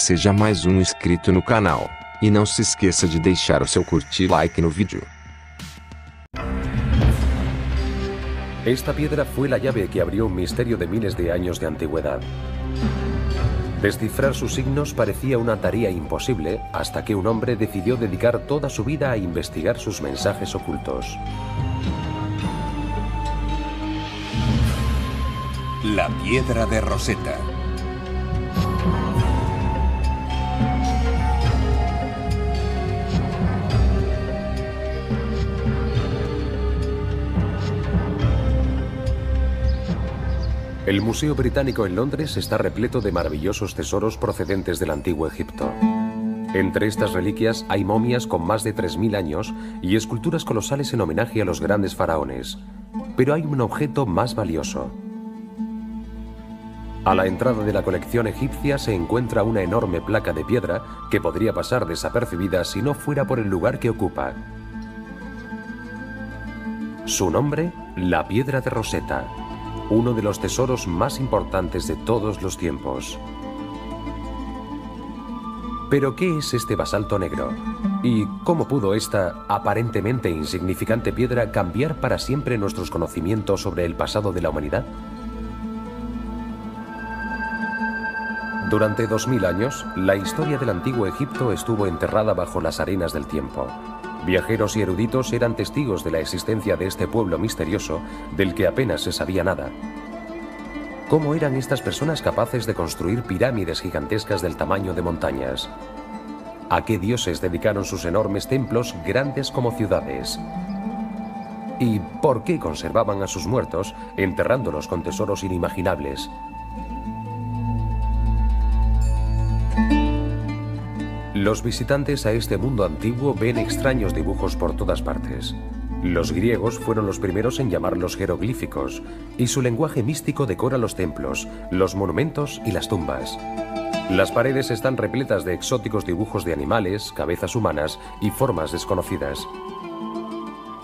seja mais um inscrito no canal. E não se esqueça de deixar o seu curtir like no vídeo. Esta piedra fue la llave que abrió un misterio de miles de años de antigüedad. Descifrar sus signos parecía una tarea imposible hasta que un hombre decidió dedicar toda su vida a investigar sus mensajes ocultos. La piedra de Rosetta. El Museo Británico en Londres está repleto de maravillosos tesoros procedentes del antiguo Egipto. Entre estas reliquias hay momias con más de 3000 años y esculturas colosales en homenaje a los grandes faraones. Pero hay un objeto más valioso. A la entrada de la colección egipcia se encuentra una enorme placa de piedra que podría pasar desapercibida si no fuera por el lugar que ocupa. Su nombre, la Piedra de Rosetta. Uno de los tesoros más importantes de todos los tiempos. ¿Pero qué es este basalto negro? ¿Y cómo pudo esta aparentemente insignificante piedra cambiar para siempre nuestros conocimientos sobre el pasado de la humanidad? Durante 2000 años, la historia del antiguo Egipto estuvo enterrada bajo las arenas del tiempo. Viajeros y eruditos eran testigos de la existencia de este pueblo misterioso del que apenas se sabía nada. ¿Cómo eran estas personas capaces de construir pirámides gigantescas del tamaño de montañas? ¿A qué dioses dedicaron sus enormes templos grandes como ciudades? ¿Y por qué conservaban a sus muertos enterrándolos con tesoros inimaginables? Los visitantes a este mundo antiguo ven extraños dibujos por todas partes. Los griegos fueron los primeros en llamarlos jeroglíficos, y su lenguaje místico decora los templos, los monumentos y las tumbas. Las paredes están repletas de exóticos dibujos de animales, cabezas humanas y formas desconocidas.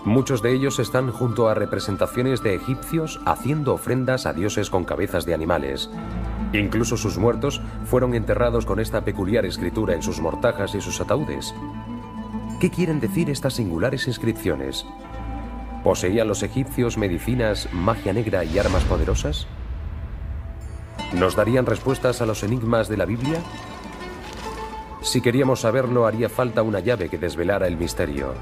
Muchos de ellos están junto a representaciones de egipcios haciendo ofrendas a dioses con cabezas de animales. Incluso sus muertos fueron enterrados con esta peculiar escritura en sus mortajas y sus ataúdes. ¿Qué quieren decir estas singulares inscripciones? ¿Poseían los egipcios medicinas, magia negra y armas poderosas? ¿Nos darían respuestas a los enigmas de la Biblia? Si queríamos saberlo, haría falta una llave que desvelara el misterio.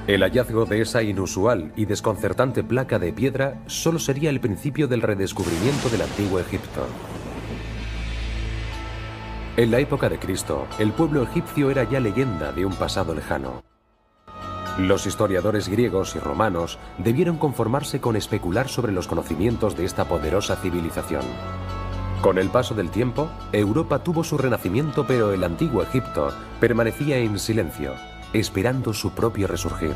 El hallazgo de esa inusual y desconcertante placa de piedra solo sería el principio del redescubrimiento del antiguo Egipto. En la época de Cristo, el pueblo egipcio era ya leyenda de un pasado lejano. Los historiadores griegos y romanos debieron conformarse con especular sobre los conocimientos de esta poderosa civilización. Con el paso del tiempo, Europa tuvo su renacimiento, pero el antiguo Egipto permanecía en silencio, esperando su propio resurgir.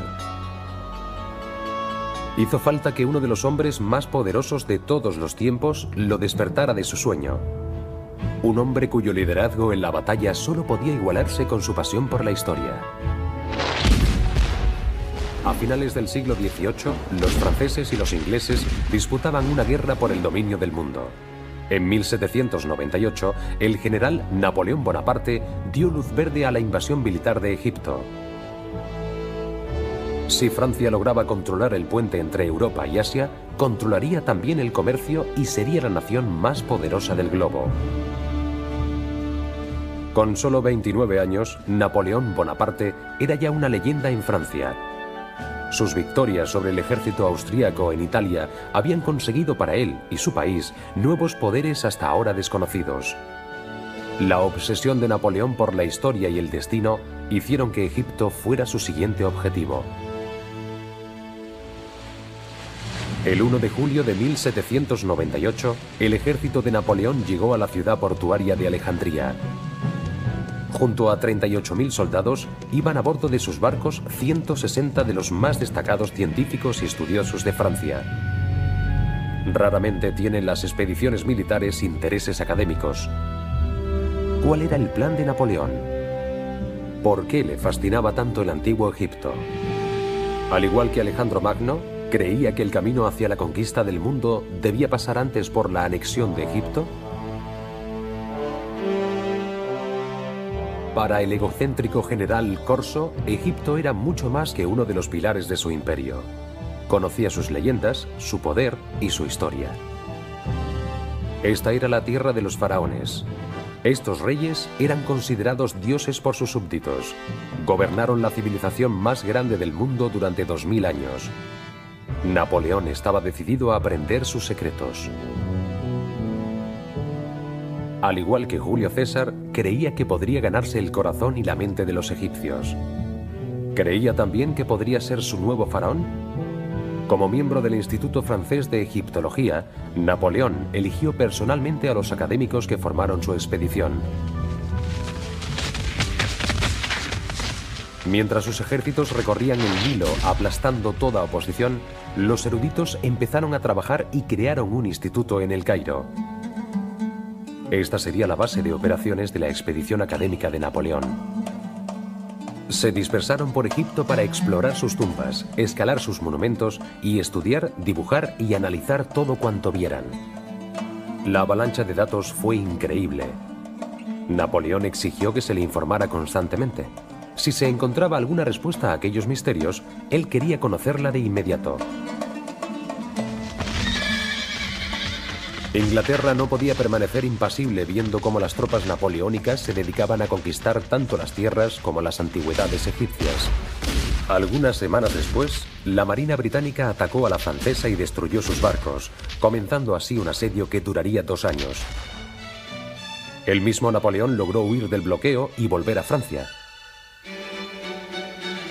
Hizo falta que uno de los hombres más poderosos de todos los tiempos lo despertara de su sueño. Un hombre cuyo liderazgo en la batalla solo podía igualarse con su pasión por la historia. A finales del siglo XVIII, los franceses y los ingleses disputaban una guerra por el dominio del mundo. En 1798, el general Napoleón Bonaparte dio luz verde a la invasión militar de Egipto. Si Francia lograba controlar el puente entre Europa y Asia, controlaría también el comercio y sería la nación más poderosa del globo. Con solo 29 años, Napoleón Bonaparte era ya una leyenda en Francia. Sus victorias sobre el ejército austríaco en Italia habían conseguido para él y su país nuevos poderes hasta ahora desconocidos. La obsesión de Napoleón por la historia y el destino hicieron que Egipto fuera su siguiente objetivo. El 1 de julio de 1798, el ejército de Napoleón llegó a la ciudad portuaria de Alejandría. Junto a 38.000 soldados, iban a bordo de sus barcos 160 de los más destacados científicos y estudiosos de Francia. Raramente tienen las expediciones militares intereses académicos. ¿Cuál era el plan de Napoleón? ¿Por qué le fascinaba tanto el antiguo Egipto? Al igual que Alejandro Magno, ¿creía que el camino hacia la conquista del mundo debía pasar antes por la anexión de Egipto? Para el egocéntrico general Corso, Egipto era mucho más que uno de los pilares de su imperio. Conocía sus leyendas, su poder y su historia. Esta era la tierra de los faraones. Estos reyes eran considerados dioses por sus súbditos. Gobernaron la civilización más grande del mundo durante 2000 años. Napoleón estaba decidido a aprender sus secretos. Al igual que Julio César, creía que podría ganarse el corazón y la mente de los egipcios. ¿Creía también que podría ser su nuevo faraón? Como miembro del Instituto Francés de Egiptología, Napoleón eligió personalmente a los académicos que formaron su expedición. Mientras sus ejércitos recorrían el Nilo aplastando toda oposición, los eruditos empezaron a trabajar y crearon un instituto en El Cairo. Esta sería la base de operaciones de la expedición académica de Napoleón. Se dispersaron por Egipto para explorar sus tumbas, escalar sus monumentos y estudiar, dibujar y analizar todo cuanto vieran. La avalancha de datos fue increíble. Napoleón exigió que se le informara constantemente. Si se encontraba alguna respuesta a aquellos misterios, él quería conocerla de inmediato. Inglaterra no podía permanecer impasible viendo cómo las tropas napoleónicas se dedicaban a conquistar tanto las tierras como las antigüedades egipcias. Algunas semanas después, la Marina británica atacó a la francesa y destruyó sus barcos, comenzando así un asedio que duraría 2 años. El mismo Napoleón logró huir del bloqueo y volver a Francia.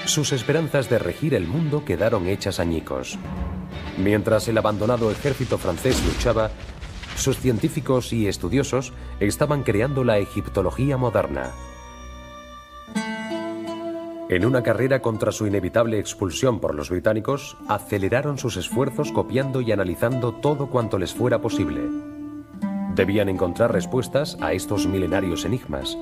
Sus esperanzas de regir el mundo quedaron hechas añicos. Mientras el abandonado ejército francés luchaba, sus científicos y estudiosos estaban creando la egiptología moderna. En una carrera contra su inevitable expulsión por los británicos, aceleraron sus esfuerzos copiando y analizando todo cuanto les fuera posible. Debían encontrar respuestas a estos milenarios enigmas.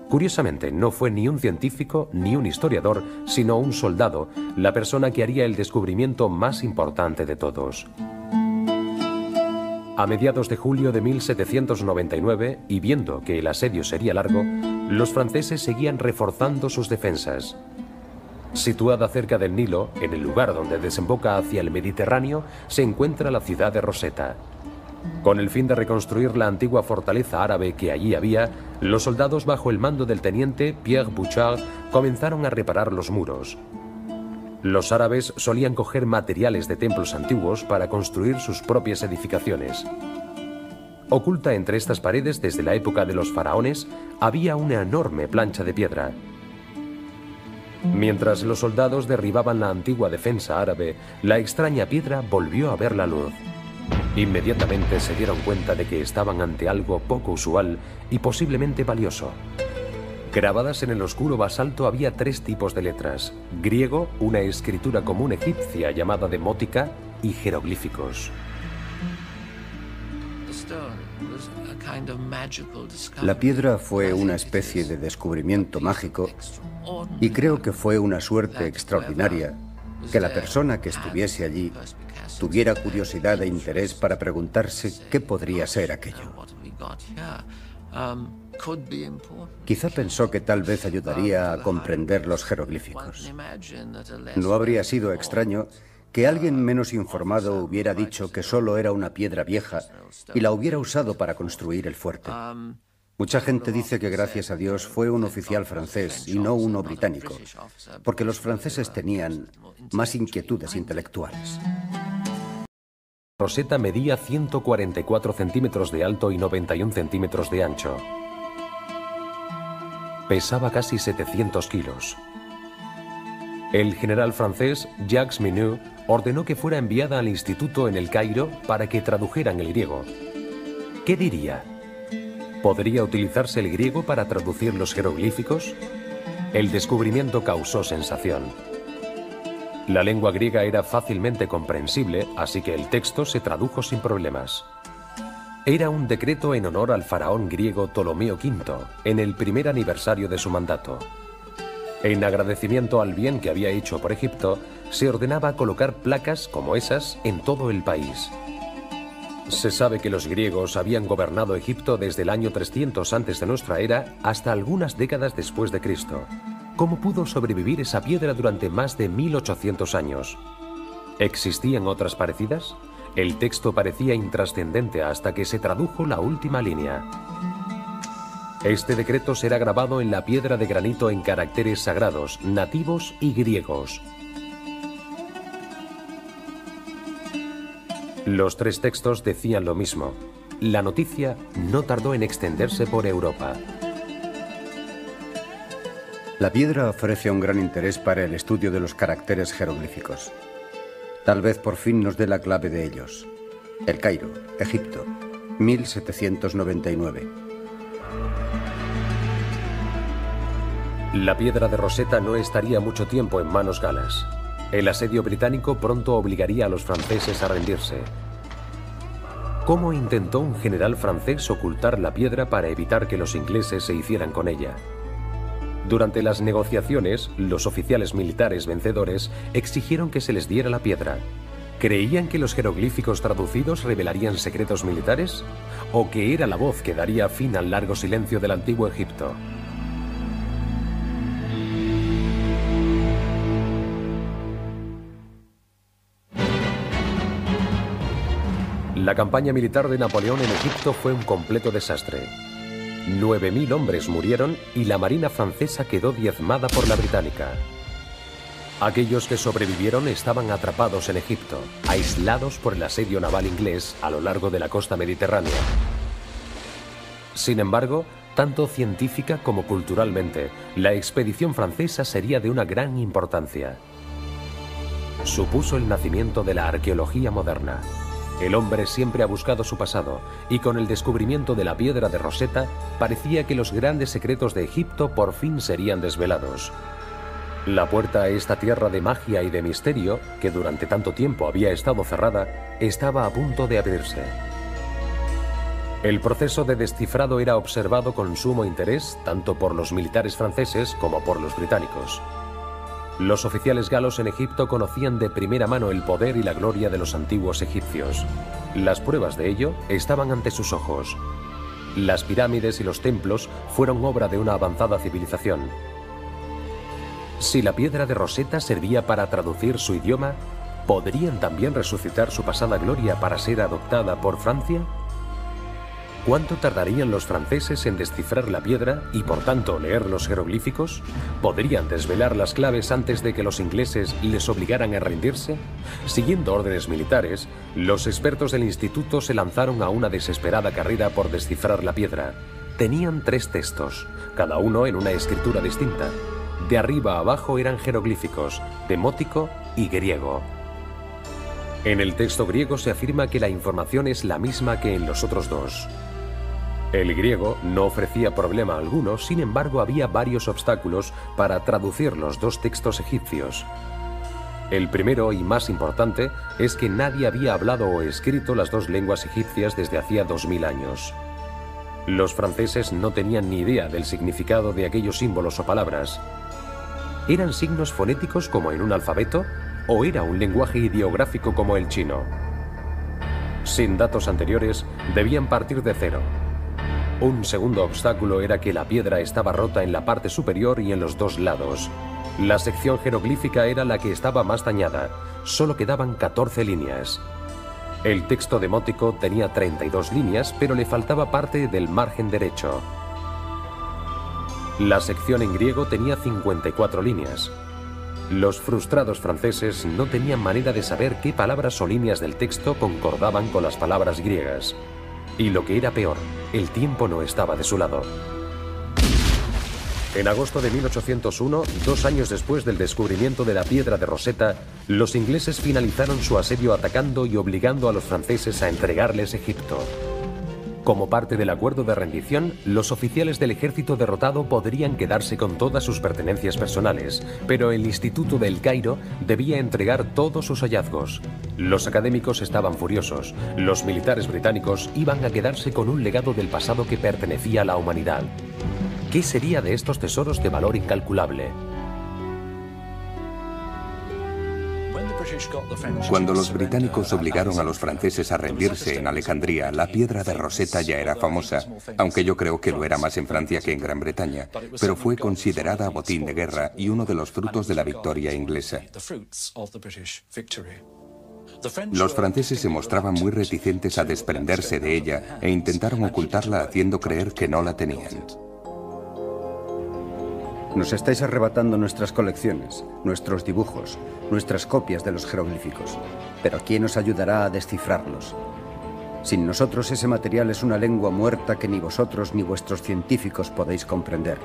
Curiosamente, no fue ni un científico ni un historiador, sino un soldado, la persona que haría el descubrimiento más importante de todos. A mediados de julio de 1799, y viendo que el asedio sería largo, los franceses seguían reforzando sus defensas. Situada cerca del Nilo, en el lugar donde desemboca hacia el Mediterráneo, se encuentra la ciudad de Rosetta. Con el fin de reconstruir la antigua fortaleza árabe que allí había, los soldados bajo el mando del teniente Pierre Bouchard comenzaron a reparar los muros. Los árabes solían coger materiales de templos antiguos para construir sus propias edificaciones. Oculta entre estas paredes desde la época de los faraones, había una enorme plancha de piedra. Mientras los soldados derribaban la antigua defensa árabe, la extraña piedra volvió a ver la luz. Inmediatamente se dieron cuenta de que estaban ante algo poco usual y posiblemente valioso. Grabadas en el oscuro basalto había 3 tipos de letras: griego, una escritura común egipcia llamada demótica, y jeroglíficos. La piedra fue una especie de descubrimiento mágico y creo que fue una suerte extraordinaria que la persona que estuviese allí tuviera curiosidad e interés para preguntarse qué podría ser aquello. Quizá pensó que tal vez ayudaría a comprender los jeroglíficos. No habría sido extraño que alguien menos informado hubiera dicho que solo era una piedra vieja y la hubiera usado para construir el fuerte. Mucha gente dice que gracias a Dios fue un oficial francés y no uno británico, porque los franceses tenían más inquietudes intelectuales. Rosetta medía 144 centímetros de alto y 91 centímetros de ancho. Pesaba casi 700 kilos. El general francés Jacques Minut ordenó que fuera enviada al instituto en El Cairo para que tradujeran el griego. ¿Qué diría? ¿Podría utilizarse el griego para traducir los jeroglíficos? El descubrimiento causó sensación. La lengua griega era fácilmente comprensible, así que el texto se tradujo sin problemas. Era un decreto en honor al faraón griego Ptolomeo V, en el primer aniversario de su mandato. En agradecimiento al bien que había hecho por Egipto, se ordenaba colocar placas como esas en todo el país. Se sabe que los griegos habían gobernado Egipto desde el año 300 antes de nuestra era hasta algunas décadas después de Cristo. ¿Cómo pudo sobrevivir esa piedra durante más de 1800 años? ¿Existían otras parecidas? El texto parecía intrascendente hasta que se tradujo la última línea. Este decreto será grabado en la piedra de granito en caracteres sagrados, nativos y griegos. Los tres textos decían lo mismo. La noticia no tardó en extenderse por Europa. La piedra ofrece un gran interés para el estudio de los caracteres jeroglíficos. Tal vez por fin nos dé la clave de ellos. El Cairo, Egipto, 1799. La piedra de Rosetta no estaría mucho tiempo en manos galas. El asedio británico pronto obligaría a los franceses a rendirse. ¿Cómo intentó un general francés ocultar la piedra para evitar que los ingleses se hicieran con ella? Durante las negociaciones, los oficiales militares vencedores exigieron que se les diera la piedra. ¿Creían que los jeroglíficos traducidos revelarían secretos militares? ¿O que era la voz que daría fin al largo silencio del antiguo Egipto? La campaña militar de Napoleón en Egipto fue un completo desastre. 9.000 hombres murieron y la marina francesa quedó diezmada por la británica. Aquellos que sobrevivieron estaban atrapados en Egipto, aislados por el asedio naval inglés a lo largo de la costa mediterránea. Sin embargo, tanto científica como culturalmente, la expedición francesa sería de una gran importancia. Supuso el nacimiento de la arqueología moderna. El hombre siempre ha buscado su pasado, y con el descubrimiento de la piedra de Rosetta, parecía que los grandes secretos de Egipto por fin serían desvelados. La puerta a esta tierra de magia y de misterio, que durante tanto tiempo había estado cerrada, estaba a punto de abrirse. El proceso de descifrado era observado con sumo interés tanto por los militares franceses como por los británicos. Los oficiales galos en Egipto conocían de primera mano el poder y la gloria de los antiguos egipcios. Las pruebas de ello estaban ante sus ojos. Las pirámides y los templos fueron obra de una avanzada civilización. Si la piedra de Rosetta servía para traducir su idioma, ¿podrían también resucitar su pasada gloria para ser adoptada por Francia? ¿Cuánto tardarían los franceses en descifrar la piedra y, por tanto, leer los jeroglíficos? ¿Podrían desvelar las claves antes de que los ingleses les obligaran a rendirse? Siguiendo órdenes militares, los expertos del instituto se lanzaron a una desesperada carrera por descifrar la piedra. Tenían 3 textos, cada uno en una escritura distinta. De arriba a abajo eran jeroglíficos, demótico y griego. En el texto griego se afirma que la información es la misma que en los otros 2. El griego no ofrecía problema alguno, sin embargo había varios obstáculos para traducir los 2 textos egipcios. El primero y más importante es que nadie había hablado o escrito las 2 lenguas egipcias desde hacía 2000 años. Los franceses no tenían ni idea del significado de aquellos símbolos o palabras. ¿Eran signos fonéticos como en un alfabeto o era un lenguaje ideográfico como el chino? Sin datos anteriores, debían partir de cero. Un segundo obstáculo era que la piedra estaba rota en la parte superior y en los 2 lados. La sección jeroglífica era la que estaba más dañada. Solo quedaban 14 líneas. El texto demótico tenía 32 líneas, pero le faltaba parte del margen derecho. La sección en griego tenía 54 líneas. Los frustrados franceses no tenían manera de saber qué palabras o líneas del texto concordaban con las palabras griegas. Y lo que era peor, el tiempo no estaba de su lado. En agosto de 1801, 2 años después del descubrimiento de la piedra de Rosetta, los ingleses finalizaron su asedio atacando y obligando a los franceses a entregarles Egipto. Como parte del acuerdo de rendición, los oficiales del ejército derrotado podrían quedarse con todas sus pertenencias personales, pero el Instituto del Cairo debía entregar todos sus hallazgos. Los académicos estaban furiosos. Los militares británicos iban a quedarse con un legado del pasado que pertenecía a la humanidad. ¿Qué sería de estos tesoros de valor incalculable? Cuando los británicos obligaron a los franceses a rendirse en Alejandría, la piedra de Rosetta ya era famosa, aunque yo creo que lo era más en Francia que en Gran Bretaña, pero fue considerada botín de guerra y uno de los frutos de la victoria inglesa. Los franceses se mostraban muy reticentes a desprenderse de ella e intentaron ocultarla haciendo creer que no la tenían. Nos estáis arrebatando nuestras colecciones, nuestros dibujos, nuestras copias de los jeroglíficos. Pero ¿quién os ayudará a descifrarlos? Sin nosotros ese material es una lengua muerta que ni vosotros ni vuestros científicos podéis comprender.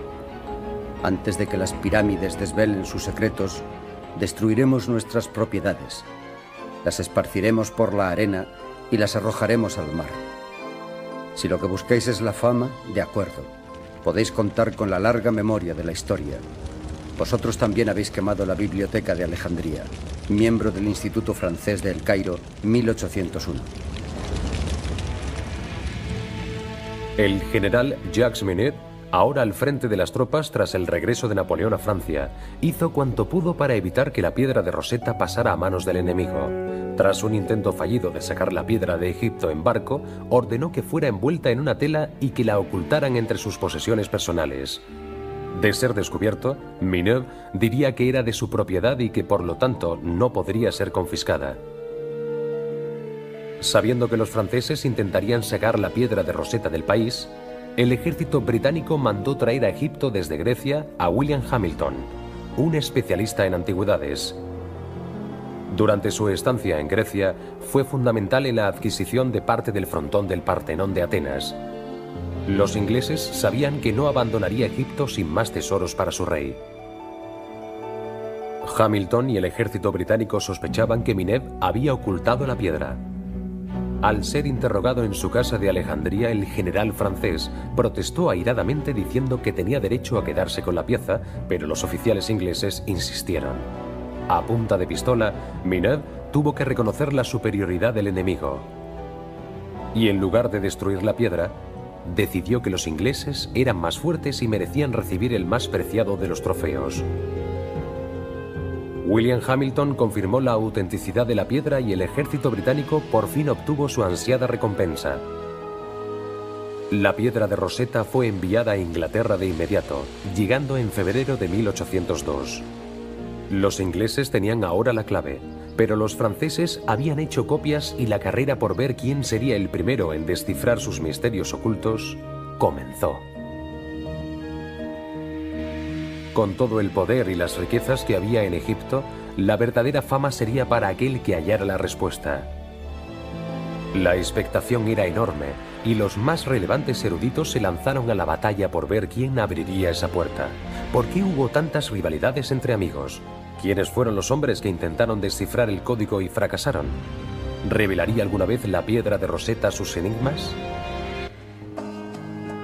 Antes de que las pirámides desvelen sus secretos, destruiremos nuestras propiedades. Las esparciremos por la arena y las arrojaremos al mar. Si lo que buscáis es la fama, de acuerdo. Podéis contar con la larga memoria de la historia. Vosotros también habéis quemado la Biblioteca de Alejandría, miembro del Instituto Francés de El Cairo, 1801. El general Jacques Minette, ahora al frente de las tropas tras el regreso de Napoleón a Francia, hizo cuanto pudo para evitar que la piedra de Rosetta pasara a manos del enemigo. Tras un intento fallido de sacar la piedra de Egipto en barco, ordenó que fuera envuelta en una tela y que la ocultaran entre sus posesiones personales. De ser descubierto, Minette diría que era de su propiedad y que por lo tanto no podría ser confiscada. Sabiendo que los franceses intentarían sacar la piedra de Rosetta del país, el ejército británico mandó traer a Egipto desde Grecia a William Hamilton, un especialista en antigüedades. Durante su estancia en Grecia, fue fundamental en la adquisición de parte del frontón del Partenón de Atenas. Los ingleses sabían que no abandonaría Egipto sin más tesoros para su rey. Hamilton y el ejército británico sospechaban que Minette había ocultado la piedra. Al ser interrogado en su casa de Alejandría, el general francés protestó airadamente diciendo que tenía derecho a quedarse con la pieza, pero los oficiales ingleses insistieron. A punta de pistola, Minette tuvo que reconocer la superioridad del enemigo. Y en lugar de destruir la piedra, decidió que los ingleses eran más fuertes y merecían recibir el más preciado de los trofeos. William Hamilton confirmó la autenticidad de la piedra y el ejército británico por fin obtuvo su ansiada recompensa. La piedra de Rosetta fue enviada a Inglaterra de inmediato, llegando en febrero de 1802. Los ingleses tenían ahora la clave, pero los franceses habían hecho copias y la carrera por ver quién sería el primero en descifrar sus misterios ocultos comenzó. Con todo el poder y las riquezas que había en Egipto, la verdadera fama sería para aquel que hallara la respuesta. La expectación era enorme y los más relevantes eruditos se lanzaron a la batalla por ver quién abriría esa puerta. ¿Por qué hubo tantas rivalidades entre amigos? ¿Quiénes fueron los hombres que intentaron descifrar el código y fracasaron? ¿Revelaría alguna vez la piedra de Rosetta sus enigmas?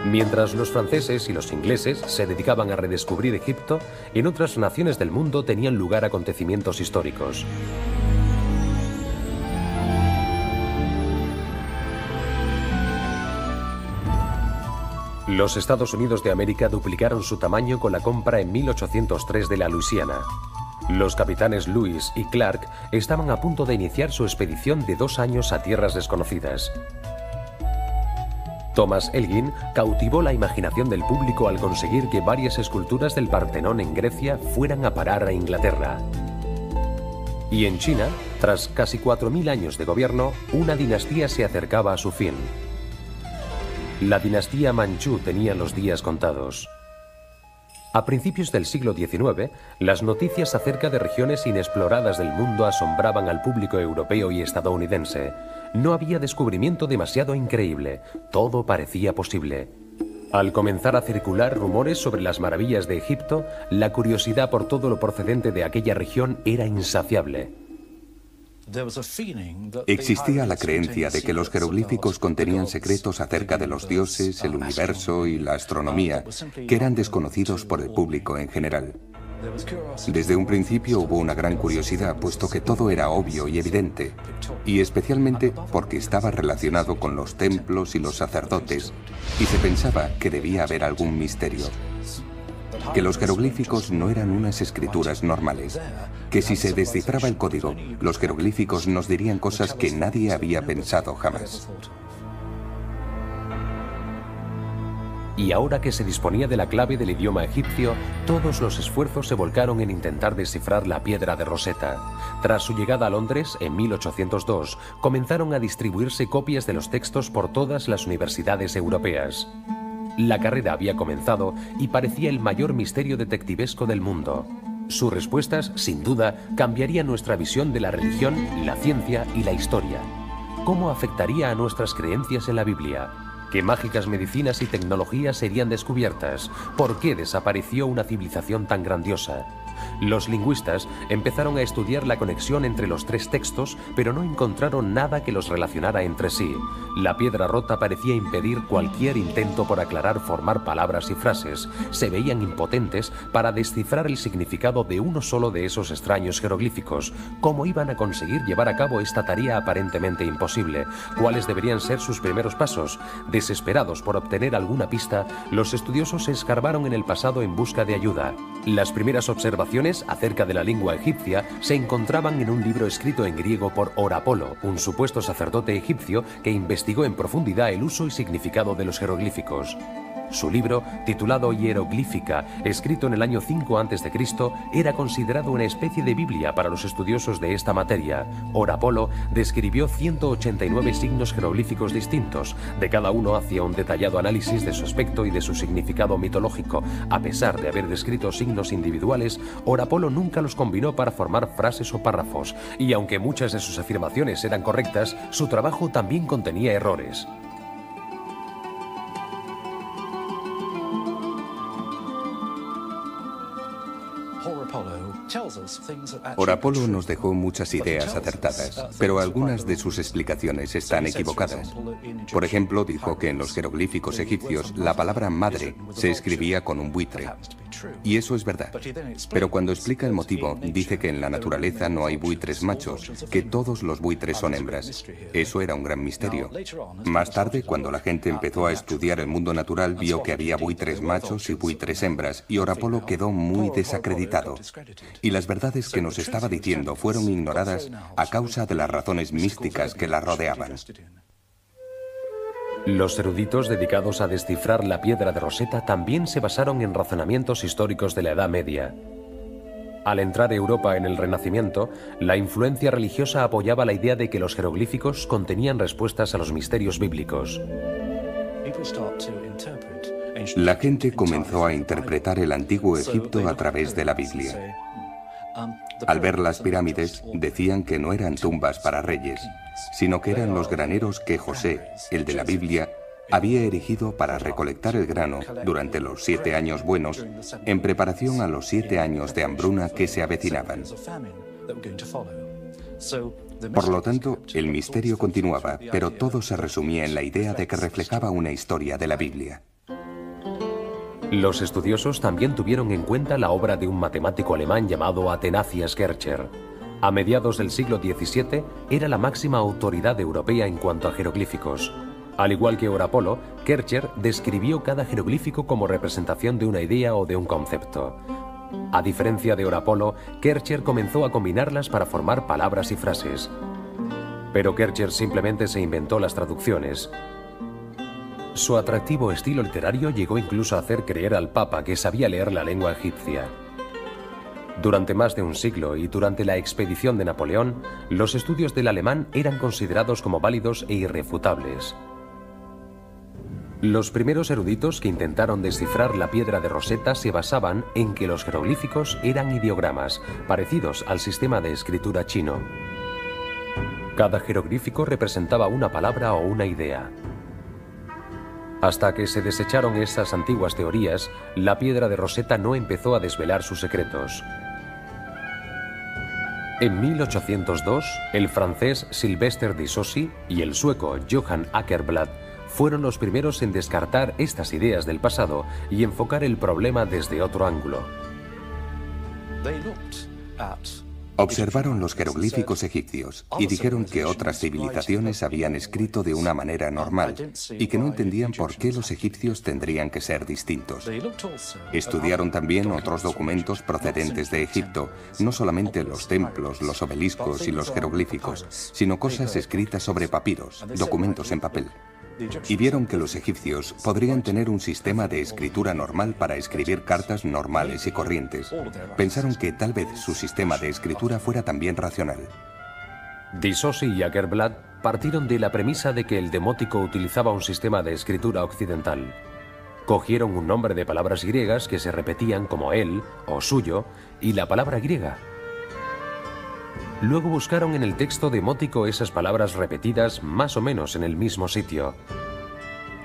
Mientras los franceses y los ingleses se dedicaban a redescubrir Egipto, en otras naciones del mundo tenían lugar acontecimientos históricos. Los Estados Unidos de América duplicaron su tamaño con la compra en 1803 de la Luisiana. Los capitanes Lewis y Clark estaban a punto de iniciar su expedición de 2 años a tierras desconocidas. Thomas Elgin cautivó la imaginación del público al conseguir que varias esculturas del Partenón en Grecia fueran a parar a Inglaterra. Y en China, tras casi 4000 años de gobierno, una dinastía se acercaba a su fin. La dinastía Manchú tenía los días contados. A principios del siglo XIX, las noticias acerca de regiones inexploradas del mundo asombraban al público europeo y estadounidense. No había descubrimiento demasiado increíble, todo parecía posible. Al comenzar a circular rumores sobre las maravillas de Egipto, la curiosidad por todo lo procedente de aquella región era insaciable. Existía la creencia de que los jeroglíficos contenían secretos acerca de los dioses, el universo y la astronomía, que eran desconocidos por el público en general. Desde un principio hubo una gran curiosidad, puesto que todo era obvio y evidente, y especialmente porque estaba relacionado con los templos y los sacerdotes, y se pensaba que debía haber algún misterio. que los jeroglíficos no eran unas escrituras normales, que si se descifraba el código, los jeroglíficos nos dirían cosas que nadie había pensado jamás. Y ahora que se disponía de la clave del idioma egipcio, todos los esfuerzos se volcaron en intentar descifrar la piedra de Rosetta. Tras su llegada a Londres, en 1802, comenzaron a distribuirse copias de los textos por todas las universidades europeas. La carrera había comenzado y parecía el mayor misterio detectivesco del mundo. Sus respuestas, sin duda, cambiarían nuestra visión de la religión, la ciencia y la historia. ¿Cómo afectaría a nuestras creencias en la Biblia? ¿Qué mágicas medicinas y tecnologías serían descubiertas? ¿Por qué desapareció una civilización tan grandiosa? Los lingüistas empezaron a estudiar la conexión entre los tres textos, pero no encontraron nada que los relacionara entre sí. La piedra rota parecía impedir cualquier intento por aclarar, formar palabras y frases. Se veían impotentes para descifrar el significado de uno solo de esos extraños jeroglíficos. ¿Cómo iban a conseguir llevar a cabo esta tarea aparentemente imposible? ¿Cuáles deberían ser sus primeros pasos? Desesperados por obtener alguna pista, los estudiosos se escarbaron en el pasado en busca de ayuda. Las primeras observaciones acerca de la lengua egipcia se encontraban en un libro escrito en griego por Orapolo, un supuesto sacerdote egipcio que investigó en profundidad el uso y significado de los jeroglíficos. Su libro, titulado Hieroglífica, escrito en el año 5 a.C., era considerado una especie de Biblia para los estudiosos de esta materia. Orapolo describió 189 signos jeroglíficos distintos. De cada uno hacía un detallado análisis de su aspecto y de su significado mitológico. A pesar de haber descrito signos individuales, Orapolo nunca los combinó para formar frases o párrafos. Y aunque muchas de sus afirmaciones eran correctas, su trabajo también contenía errores. Orapolo nos dejó muchas ideas acertadas, pero algunas de sus explicaciones están equivocadas. Por ejemplo, dijo que en los jeroglíficos egipcios la palabra madre se escribía con un buitre. Y eso es verdad. Pero cuando explica el motivo, dice que en la naturaleza no hay buitres machos, que todos los buitres son hembras. Eso era un gran misterio. Más tarde, cuando la gente empezó a estudiar el mundo natural, vio que había buitres machos y buitres hembras, y Orapolo quedó muy desacreditado. Y las verdades que nos estaba diciendo fueron ignoradas a causa de las razones místicas que la rodeaban. Los eruditos dedicados a descifrar la piedra de Rosetta también se basaron en razonamientos históricos de la Edad Media. Al entrar Europa en el Renacimiento, la influencia religiosa apoyaba la idea de que los jeroglíficos contenían respuestas a los misterios bíblicos. La gente comenzó a interpretar el antiguo Egipto a través de la Biblia. Al ver las pirámides, decían que no eran tumbas para reyes, sino que eran los graneros que José, el de la Biblia, había erigido para recolectar el grano durante los 7 años buenos, en preparación a los 7 años de hambruna que se avecinaban. Por lo tanto, el misterio continuaba, pero todo se resumía en la idea de que reflejaba una historia de la Biblia. Los estudiosos también tuvieron en cuenta la obra de un matemático alemán llamado Athanasius Kircher. A mediados del siglo XVII era la máxima autoridad europea en cuanto a jeroglíficos. Al igual que Orapolo, Kircher describió cada jeroglífico como representación de una idea o de un concepto. A diferencia de Orapolo, Kircher comenzó a combinarlas para formar palabras y frases. Pero Kircher simplemente se inventó las traducciones. Su atractivo estilo literario llegó incluso a hacer creer al Papa que sabía leer la lengua egipcia. Durante más de un siglo y durante la expedición de Napoleón, los estudios del alemán eran considerados como válidos e irrefutables. Los primeros eruditos que intentaron descifrar la piedra de Rosetta se basaban en que los jeroglíficos eran ideogramas, parecidos al sistema de escritura chino. Cada jeroglífico representaba una palabra o una idea. Hasta que se desecharon esas antiguas teorías, la piedra de Rosetta no empezó a desvelar sus secretos. En 1802, el francés Sylvester de Saussure y el sueco Johan Åkerblad fueron los primeros en descartar estas ideas del pasado y enfocar el problema desde otro ángulo. Observaron los jeroglíficos egipcios y dijeron que otras civilizaciones habían escrito de una manera normal y que no entendían por qué los egipcios tendrían que ser distintos. Estudiaron también otros documentos procedentes de Egipto, no solamente los templos, los obeliscos y los jeroglíficos, sino cosas escritas sobre papiros, documentos en papel. Y vieron que los egipcios podrían tener un sistema de escritura normal para escribir cartas normales y corrientes. Pensaron que tal vez su sistema de escritura fuera también racional. Disosi y Åkerblad partieron de la premisa de que el demótico utilizaba un sistema de escritura occidental. Cogieron un nombre de palabras griegas que se repetían como él o suyo y la palabra griega. Luego buscaron en el texto demótico esas palabras repetidas más o menos en el mismo sitio.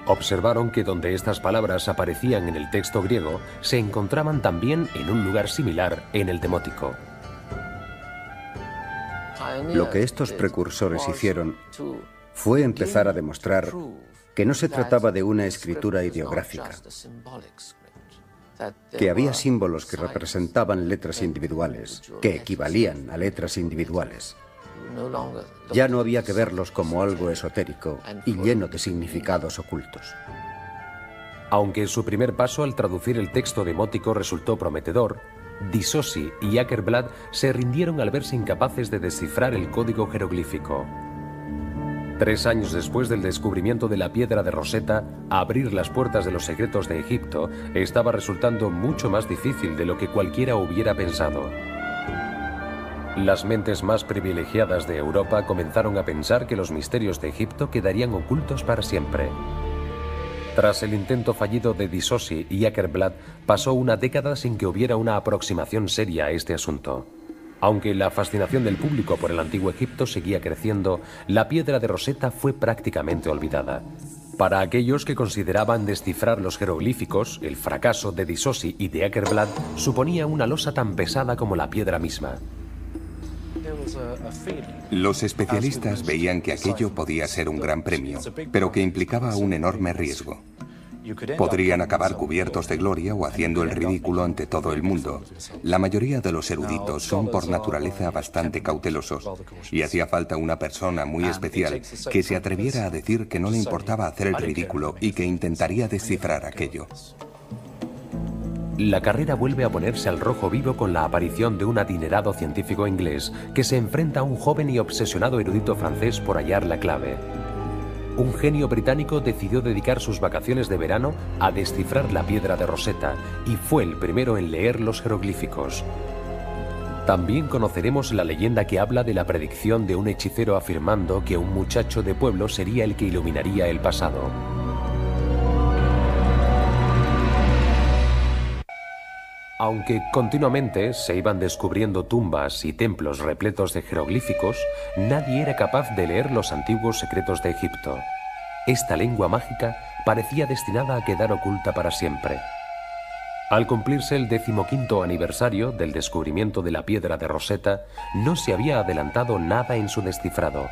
Observaron que donde estas palabras aparecían en el texto griego, se encontraban también en un lugar similar en el demótico. Lo que estos precursores hicieron fue empezar a demostrar que no se trataba de una escritura ideográfica, que había símbolos que representaban letras individuales, que equivalían a letras individuales. Ya no había que verlos como algo esotérico y lleno de significados ocultos. Aunque su primer paso al traducir el texto demótico resultó prometedor, Disosi y Åkerblad se rindieron al verse incapaces de descifrar el código jeroglífico. 3 años después del descubrimiento de la piedra de Rosetta, abrir las puertas de los secretos de Egipto estaba resultando mucho más difícil de lo que cualquiera hubiera pensado. Las mentes más privilegiadas de Europa comenzaron a pensar que los misterios de Egipto quedarían ocultos para siempre. Tras el intento fallido de Disosi y Åkerblad, pasó una década sin que hubiera una aproximación seria a este asunto. Aunque la fascinación del público por el antiguo Egipto seguía creciendo, la piedra de Rosetta fue prácticamente olvidada. Para aquellos que consideraban descifrar los jeroglíficos, el fracaso de Disosi y de Åkerblad suponía una losa tan pesada como la piedra misma. Los especialistas veían que aquello podía ser un gran premio, pero que implicaba un enorme riesgo. Podrían acabar cubiertos de gloria o haciendo el ridículo ante todo el mundo. La mayoría de los eruditos son por naturaleza bastante cautelosos, y hacía falta una persona muy especial que se atreviera a decir que no le importaba hacer el ridículo y que intentaría descifrar aquello. La carrera vuelve a ponerse al rojo vivo con la aparición de un adinerado científico inglés que se enfrenta a un joven y obsesionado erudito francés por hallar la clave. Un genio británico decidió dedicar sus vacaciones de verano a descifrar la piedra de Rosetta y fue el primero en leer los jeroglíficos. También conoceremos la leyenda que habla de la predicción de un hechicero afirmando que un muchacho de pueblo sería el que iluminaría el pasado. Aunque continuamente se iban descubriendo tumbas y templos repletos de jeroglíficos, nadie era capaz de leer los antiguos secretos de Egipto. Esta lengua mágica parecía destinada a quedar oculta para siempre. Al cumplirse el 15º aniversario del descubrimiento de la piedra de Rosetta, no se había adelantado nada en su descifrado.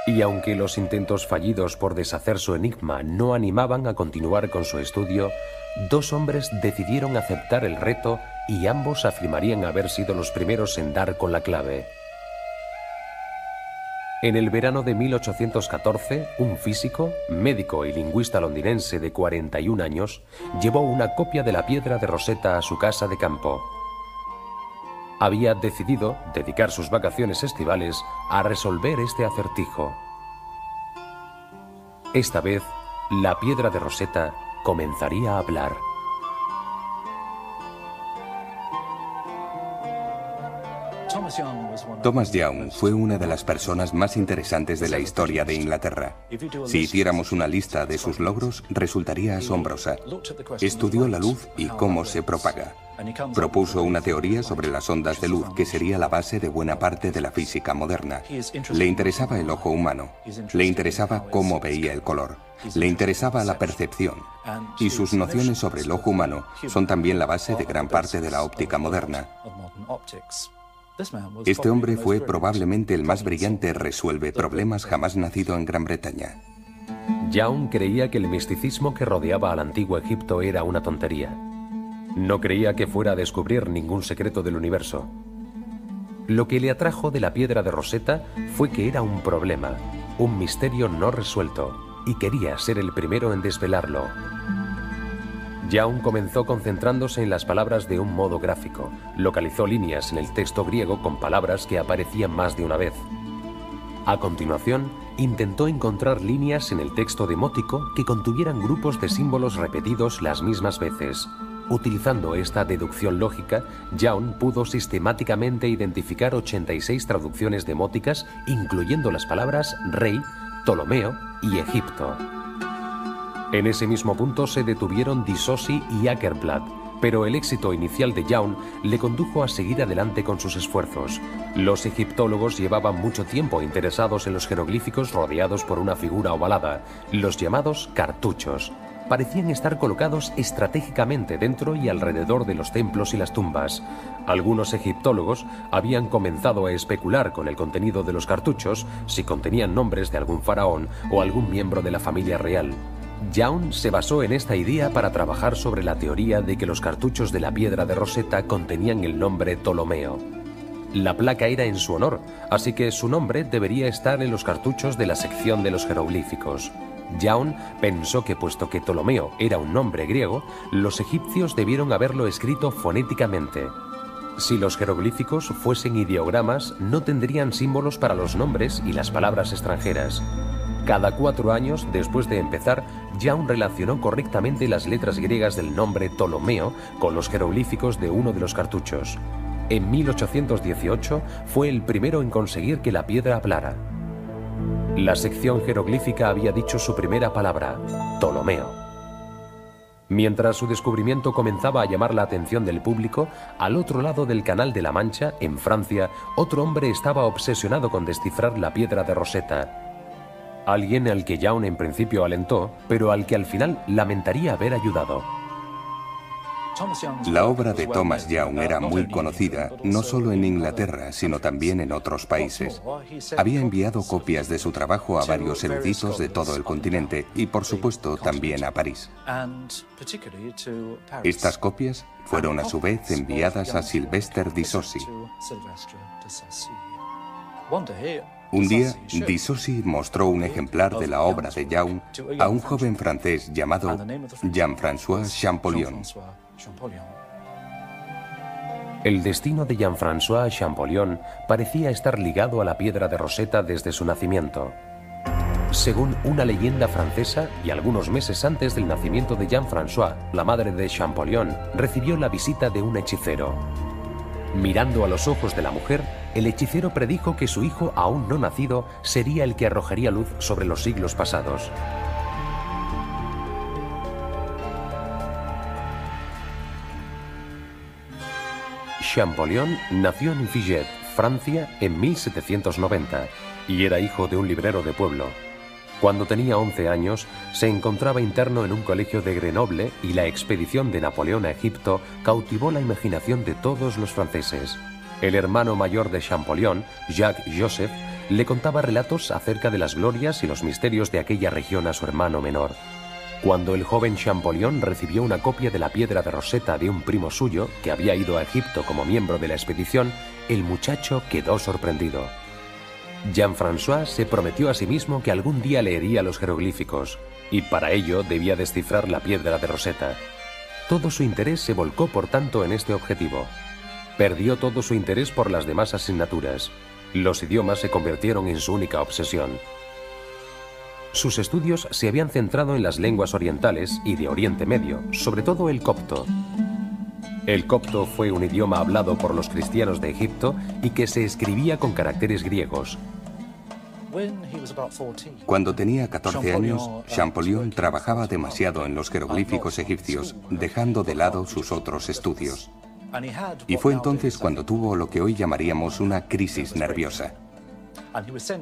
Y aunque los intentos fallidos por deshacer su enigma no animaban a continuar con su estudio, 2 hombres decidieron aceptar el reto y ambos afirmarían haber sido los primeros en dar con la clave. En el verano de 1814, un físico, médico y lingüista londinense de 41 años llevó una copia de la piedra de Rosetta a su casa de campo. Había decidido dedicar sus vacaciones estivales a resolver este acertijo. Esta vez, la piedra de Rosetta comenzaría a hablar. Thomas Young fue una de las personas más interesantes de la historia de Inglaterra. Si hiciéramos una lista de sus logros, resultaría asombrosa. Estudió la luz y cómo se propaga. Propuso una teoría sobre las ondas de luz que sería la base de buena parte de la física moderna. Le interesaba el ojo humano. Le interesaba cómo veía el color. Le interesaba la percepción. Y sus nociones sobre el ojo humano son también la base de gran parte de la óptica moderna. Este hombre fue probablemente el más brillante resuelve problemas jamás nacido en Gran Bretaña. Young creía que el misticismo que rodeaba al antiguo Egipto era una tontería. No creía que fuera a descubrir ningún secreto del universo. Lo que le atrajo de la piedra de Rosetta fue que era un problema, un misterio no resuelto, y quería ser el primero en desvelarlo. Young comenzó concentrándose en las palabras de un modo gráfico. Localizó líneas en el texto griego con palabras que aparecían más de una vez. A continuación, intentó encontrar líneas en el texto demótico que contuvieran grupos de símbolos repetidos las mismas veces. Utilizando esta deducción lógica, Young pudo sistemáticamente identificar 86 traducciones demóticas, incluyendo las palabras rey, Ptolomeo y Egipto. En ese mismo punto se detuvieron Disosi y Åkerblad, pero el éxito inicial de Young le condujo a seguir adelante con sus esfuerzos. Los egiptólogos llevaban mucho tiempo interesados en los jeroglíficos rodeados por una figura ovalada, los llamados cartuchos. Parecían estar colocados estratégicamente dentro y alrededor de los templos y las tumbas. Algunos egiptólogos habían comenzado a especular con el contenido de los cartuchos, si contenían nombres de algún faraón o algún miembro de la familia real. Young se basó en esta idea para trabajar sobre la teoría de que los cartuchos de la piedra de Rosetta contenían el nombre Ptolomeo. La placa era en su honor, así que su nombre debería estar en los cartuchos de la sección de los jeroglíficos. Young pensó que puesto que Ptolomeo era un nombre griego, los egipcios debieron haberlo escrito fonéticamente. Si los jeroglíficos fuesen ideogramas, no tendrían símbolos para los nombres y las palabras extranjeras. Cada 4 años después de empezar, Young relacionó correctamente las letras griegas del nombre Ptolomeo con los jeroglíficos de uno de los cartuchos. En 1818 fue el primero en conseguir que la piedra hablara. La sección jeroglífica había dicho su primera palabra, Ptolomeo. Mientras su descubrimiento comenzaba a llamar la atención del público, al otro lado del Canal de la Mancha, en Francia, otro hombre estaba obsesionado con descifrar la piedra de Rosetta. Alguien al que Young en principio alentó, pero al que al final lamentaría haber ayudado. La obra de Thomas Young era muy conocida, no solo en Inglaterra, sino también en otros países. Había enviado copias de su trabajo a varios eruditos de todo el continente y, por supuesto, también a París. Estas copias fueron a su vez enviadas a Sylvester Disosi. Un día, Disosi mostró un ejemplar de la obra de Young a un joven francés llamado Jean-François Champollion. El destino de Jean-François Champollion parecía estar ligado a la piedra de Rosetta desde su nacimiento. Según una leyenda francesa, y algunos meses antes del nacimiento de Jean-François, la madre de Champollion recibió la visita de un hechicero. Mirando a los ojos de la mujer, el hechicero predijo que su hijo aún no nacido sería el que arrojaría luz sobre los siglos pasados. Champollion nació en Figeac, Francia, en 1790, y era hijo de un librero de pueblo. Cuando tenía 11 años, se encontraba interno en un colegio de Grenoble y la expedición de Napoleón a Egipto cautivó la imaginación de todos los franceses. El hermano mayor de Champollion, Jacques Joseph, le contaba relatos acerca de las glorias y los misterios de aquella región a su hermano menor. Cuando el joven Champollion recibió una copia de la piedra de Rosetta de un primo suyo, que había ido a Egipto como miembro de la expedición, el muchacho quedó sorprendido. Jean-François se prometió a sí mismo que algún día leería los jeroglíficos, y para ello debía descifrar la piedra de Rosetta. Todo su interés se volcó por tanto en este objetivo. Perdió todo su interés por las demás asignaturas. Los idiomas se convirtieron en su única obsesión. Sus estudios se habían centrado en las lenguas orientales y de Oriente Medio, sobre todo el copto. El copto fue un idioma hablado por los cristianos de Egipto y que se escribía con caracteres griegos. Cuando tenía 14 años, Champollion trabajaba demasiado en los jeroglíficos egipcios, dejando de lado sus otros estudios. Y fue entonces cuando tuvo lo que hoy llamaríamos una crisis nerviosa.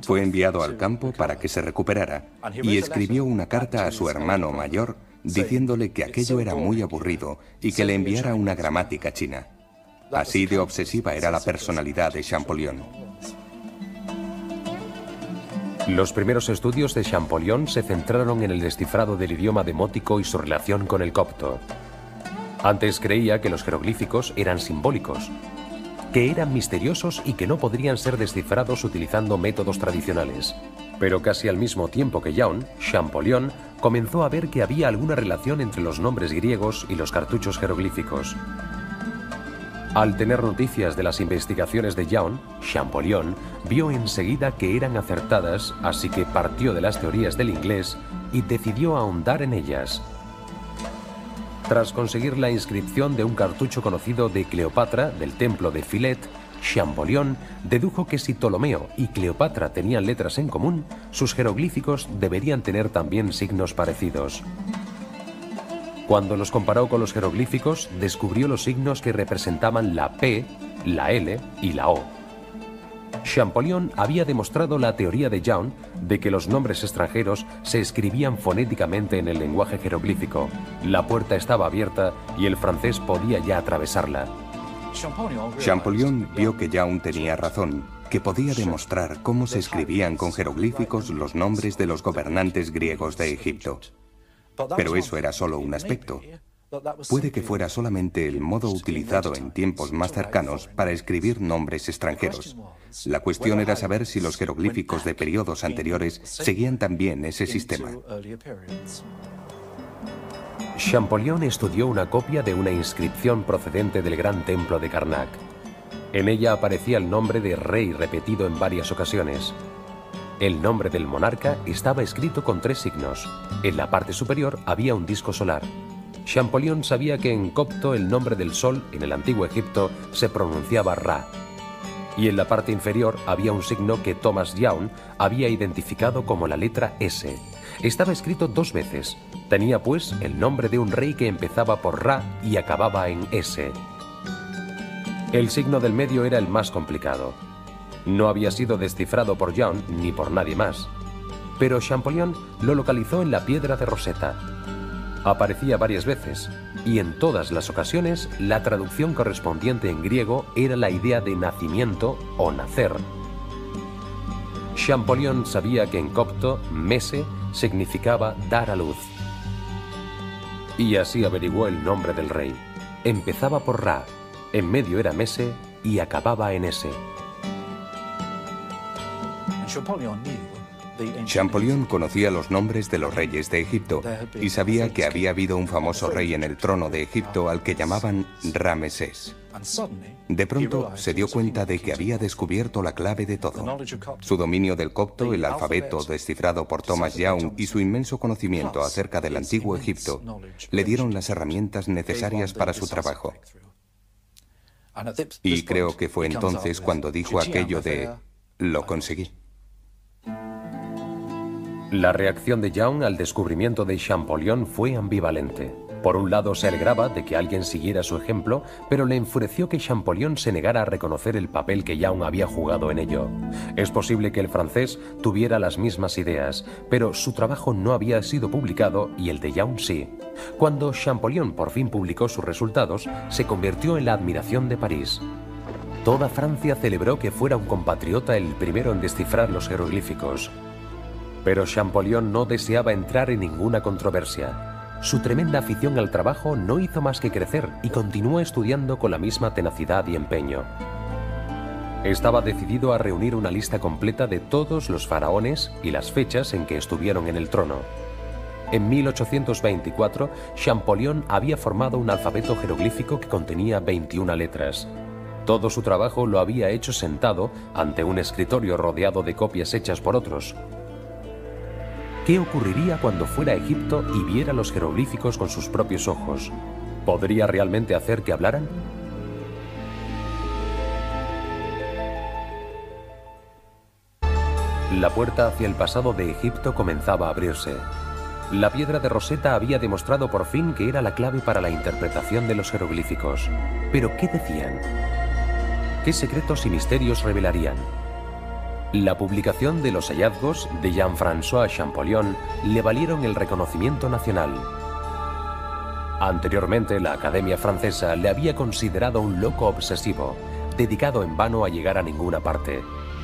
Fue enviado al campo para que se recuperara y escribió una carta a su hermano mayor diciéndole que aquello era muy aburrido y que le enviara una gramática china. Así de obsesiva era la personalidad de Champollion. Los primeros estudios de Champollion se centraron en el descifrado del idioma demótico y su relación con el copto. Antes creía que los jeroglíficos eran simbólicos, que eran misteriosos y que no podrían ser descifrados utilizando métodos tradicionales. Pero casi al mismo tiempo que Young, Champollion comenzó a ver que había alguna relación entre los nombres griegos y los cartuchos jeroglíficos. Al tener noticias de las investigaciones de Young, Champollion vio enseguida que eran acertadas, así que partió de las teorías del inglés y decidió ahondar en ellas. Tras conseguir la inscripción de un cartucho conocido de Cleopatra del templo de Filet, Champollion dedujo que si Ptolomeo y Cleopatra tenían letras en común, sus jeroglíficos deberían tener también signos parecidos. Cuando los comparó con los jeroglíficos, descubrió los signos que representaban la P, la L y la O. Champollion había demostrado la teoría de Young de que los nombres extranjeros se escribían fonéticamente en el lenguaje jeroglífico. La puerta estaba abierta y el francés podía ya atravesarla. Champollion vio que Young tenía razón, que podía demostrar cómo se escribían con jeroglíficos los nombres de los gobernantes griegos de Egipto. Pero eso era solo un aspecto. Puede que fuera solamente el modo utilizado en tiempos más cercanos para escribir nombres extranjeros. La cuestión era saber si los jeroglíficos de periodos anteriores seguían también ese sistema. Champollion estudió una copia de una inscripción procedente del gran templo de Karnak. En ella aparecía el nombre de rey repetido en varias ocasiones. El nombre del monarca estaba escrito con 3 signos. En la parte superior había un disco solar. Champollion sabía que en copto el nombre del sol en el antiguo Egipto se pronunciaba Ra. Y en la parte inferior había un signo que Thomas Young había identificado como la letra S. Estaba escrito 2 veces. Tenía pues el nombre de un rey que empezaba por Ra y acababa en S. El signo del medio era el más complicado. No había sido descifrado por Young ni por nadie más. Pero Champollion lo localizó en la piedra de Rosetta. Aparecía varias veces, y en todas las ocasiones la traducción correspondiente en griego era la idea de nacimiento o nacer. Champollion sabía que en copto, mese significaba dar a luz. Y así averiguó el nombre del rey. Empezaba por Ra, en medio era mese y acababa en S. Champollion conocía los nombres de los reyes de Egipto y sabía que había habido un famoso rey en el trono de Egipto al que llamaban Ramesés. De pronto se dio cuenta de que había descubierto la clave de todo. Su dominio del copto, el alfabeto descifrado por Thomas Young y su inmenso conocimiento acerca del antiguo Egipto le dieron las herramientas necesarias para su trabajo. Y creo que fue entonces cuando dijo aquello de «lo conseguí». La reacción de Young al descubrimiento de Champollion fue ambivalente. Por un lado se alegraba de que alguien siguiera su ejemplo, pero le enfureció que Champollion se negara a reconocer el papel que Young había jugado en ello. Es posible que el francés tuviera las mismas ideas, pero su trabajo no había sido publicado y el de Young sí. Cuando Champollion por fin publicó sus resultados, se convirtió en la admiración de París. Toda Francia celebró que fuera un compatriota el primero en descifrar los jeroglíficos. Pero Champollion no deseaba entrar en ninguna controversia. Su tremenda afición al trabajo no hizo más que crecer y continuó estudiando con la misma tenacidad y empeño. Estaba decidido a reunir una lista completa de todos los faraones y las fechas en que estuvieron en el trono. En 1824, Champollion había formado un alfabeto jeroglífico que contenía 21 letras. Todo su trabajo lo había hecho sentado ante un escritorio rodeado de copias hechas por otros. ¿Qué ocurriría cuando fuera a Egipto y viera los jeroglíficos con sus propios ojos? ¿Podría realmente hacer que hablaran? La puerta hacia el pasado de Egipto comenzaba a abrirse. La piedra de Rosetta había demostrado por fin que era la clave para la interpretación de los jeroglíficos. ¿Pero qué decían? ¿Qué secretos y misterios revelarían? La publicación de los hallazgos de Jean-François Champollion le valieron el reconocimiento nacional. Anteriormente, la Academia Francesa le había considerado un loco obsesivo, dedicado en vano a llegar a ninguna parte.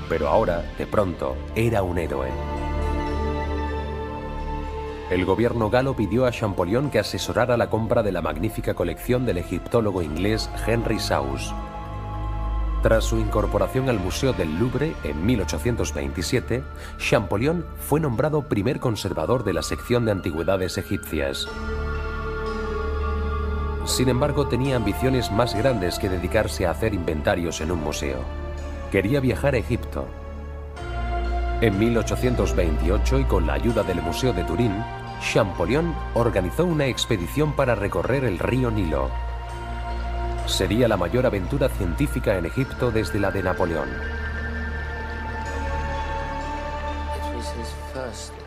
Pero ahora, de pronto, era un héroe. El gobierno galo pidió a Champollion que asesorara la compra de la magnífica colección del egiptólogo inglés Henry Sause. Tras su incorporación al Museo del Louvre en 1827, Champollion fue nombrado primer conservador de la sección de antigüedades egipcias. Sin embargo, tenía ambiciones más grandes que dedicarse a hacer inventarios en un museo. Quería viajar a Egipto. En 1828, y con la ayuda del Museo de Turín, Champollion organizó una expedición para recorrer el río Nilo. Sería la mayor aventura científica en Egipto desde la de Napoleón.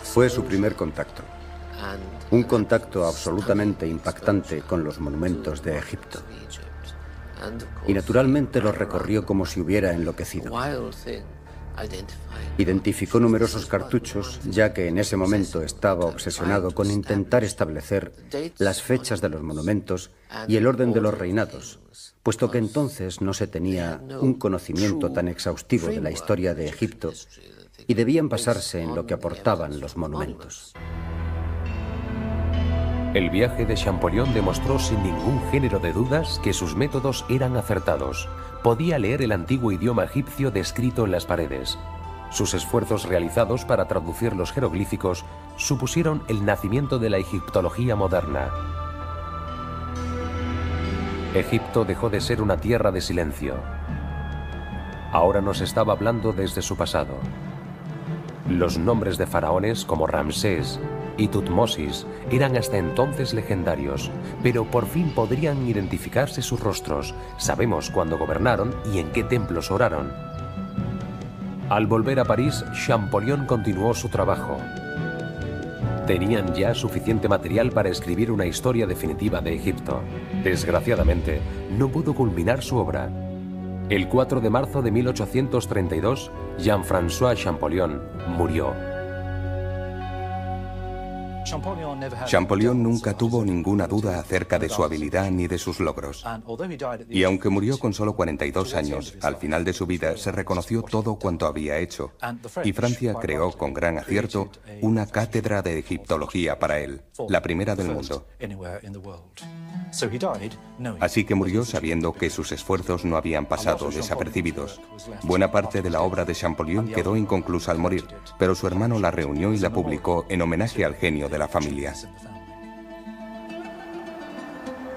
Fue su primer contacto. Un contacto absolutamente impactante con los monumentos de Egipto. Y naturalmente los recorrió como si hubiera enloquecido. Identificó numerosos cartuchos, ya que en ese momento estaba obsesionado con intentar establecer las fechas de los monumentos y el orden de los reinados, puesto que entonces no se tenía un conocimiento tan exhaustivo de la historia de Egipto y debían basarse en lo que aportaban los monumentos. El viaje de Champollion demostró sin ningún género de dudas que sus métodos eran acertados. Podía leer el antiguo idioma egipcio descrito en las paredes. Sus esfuerzos realizados para traducir los jeroglíficos supusieron el nacimiento de la egiptología moderna. Egipto dejó de ser una tierra de silencio. Ahora nos estaba hablando desde su pasado. Los nombres de faraones como Ramsés y Tutmosis eran hasta entonces legendarios, pero por fin podrían identificarse sus rostros. Sabemos cuándo gobernaron y en qué templos oraron. Al volver a París, Champollion continuó su trabajo. Tenían ya suficiente material para escribir una historia definitiva de Egipto. Desgraciadamente, no pudo culminar su obra. El 4 de marzo de 1832, Jean-François Champollion murió. Champollion nunca tuvo ninguna duda acerca de su habilidad ni de sus logros. Y aunque murió con solo 42 años, al final de su vida se reconoció todo cuanto había hecho. Y Francia creó con gran acierto una cátedra de egiptología para él, la primera del mundo. Así que murió sabiendo que sus esfuerzos no habían pasado desapercibidos. Buena parte de la obra de Champollion quedó inconclusa al morir, pero su hermano la reunió y la publicó en homenaje al genio de la familia.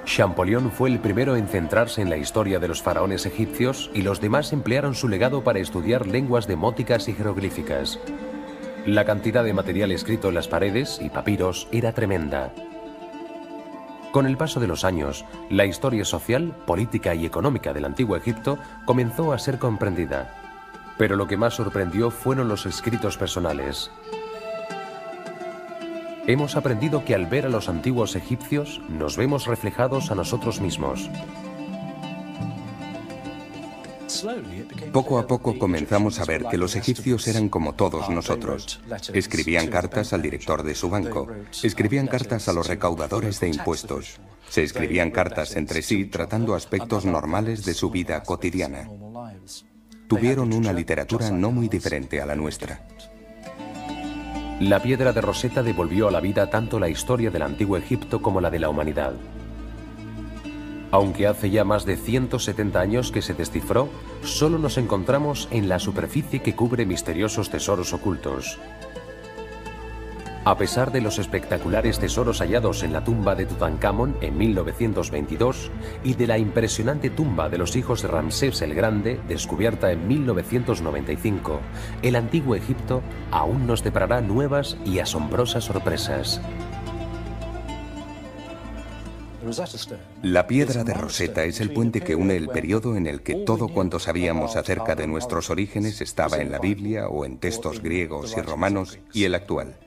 Champollion fue el primero en centrarse en la historia de los faraones egipcios y los demás emplearon su legado para estudiar lenguas demóticas y jeroglíficas. La cantidad de material escrito en las paredes y papiros era tremenda. Con el paso de los años, la historia social, política y económica del antiguo Egipto comenzó a ser comprendida. Pero lo que más sorprendió fueron los escritos personales. Hemos aprendido que al ver a los antiguos egipcios, nos vemos reflejados a nosotros mismos. Poco a poco comenzamos a ver que los egipcios eran como todos nosotros. Escribían cartas al director de su banco, escribían cartas a los recaudadores de impuestos, se escribían cartas entre sí tratando aspectos normales de su vida cotidiana. Tuvieron una literatura no muy diferente a la nuestra. La piedra de Rosetta devolvió a la vida tanto la historia del antiguo Egipto como la de la humanidad. Aunque hace ya más de 170 años que se descifró, solo nos encontramos en la superficie que cubre misteriosos tesoros ocultos. A pesar de los espectaculares tesoros hallados en la tumba de Tutankamón en 1922 y de la impresionante tumba de los hijos de Ramsés el Grande, descubierta en 1995, el antiguo Egipto aún nos deparará nuevas y asombrosas sorpresas. La piedra de Rosetta es el puente que une el periodo en el que todo cuanto sabíamos acerca de nuestros orígenes estaba en la Biblia o en textos griegos y romanos y el actual.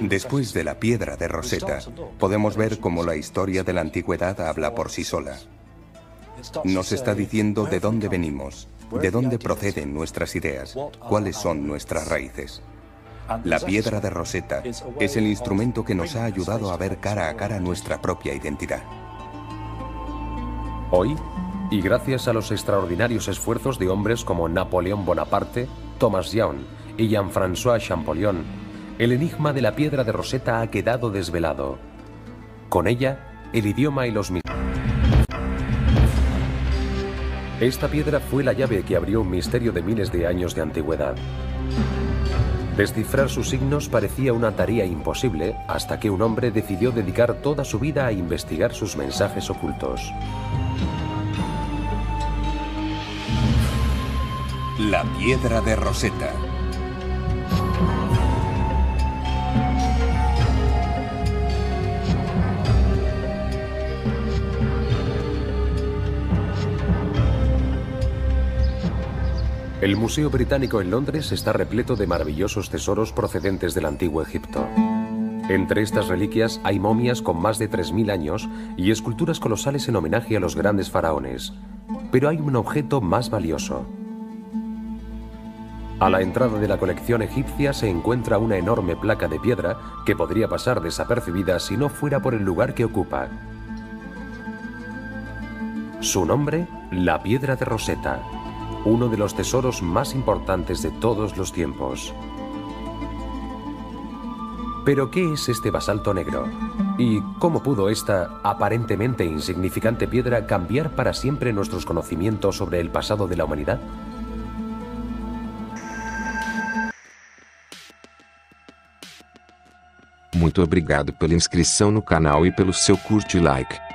Después de la piedra de Rosetta, podemos ver cómo la historia de la antigüedad habla por sí sola. Nos está diciendo de dónde venimos, de dónde proceden nuestras ideas, cuáles son nuestras raíces. La piedra de Rosetta es el instrumento que nos ha ayudado a ver cara a cara nuestra propia identidad. Hoy, y gracias a los extraordinarios esfuerzos de hombres como Napoleón Bonaparte, Thomas Young y Jean-François Champollion, el enigma de la piedra de Rosetta ha quedado desvelado. Con ella, el idioma y los misterios. Esta piedra fue la llave que abrió un misterio de miles de años de antigüedad. Descifrar sus signos parecía una tarea imposible hasta que un hombre decidió dedicar toda su vida a investigar sus mensajes ocultos. La piedra de Rosetta. El Museo Británico en Londres está repleto de maravillosos tesoros procedentes del antiguo Egipto. Entre estas reliquias hay momias con más de 3000 años y esculturas colosales en homenaje a los grandes faraones. Pero hay un objeto más valioso. A la entrada de la colección egipcia se encuentra una enorme placa de piedra que podría pasar desapercibida si no fuera por el lugar que ocupa. Su nombre, la Piedra de Rosetta, uno de los tesoros más importantes de todos los tiempos. ¿Pero qué es este basalto negro? ¿Y cómo pudo esta aparentemente insignificante piedra cambiar para siempre nuestros conocimientos sobre el pasado de la humanidad? Muito obrigado pela inscrição no canal e pelo seu curte e like.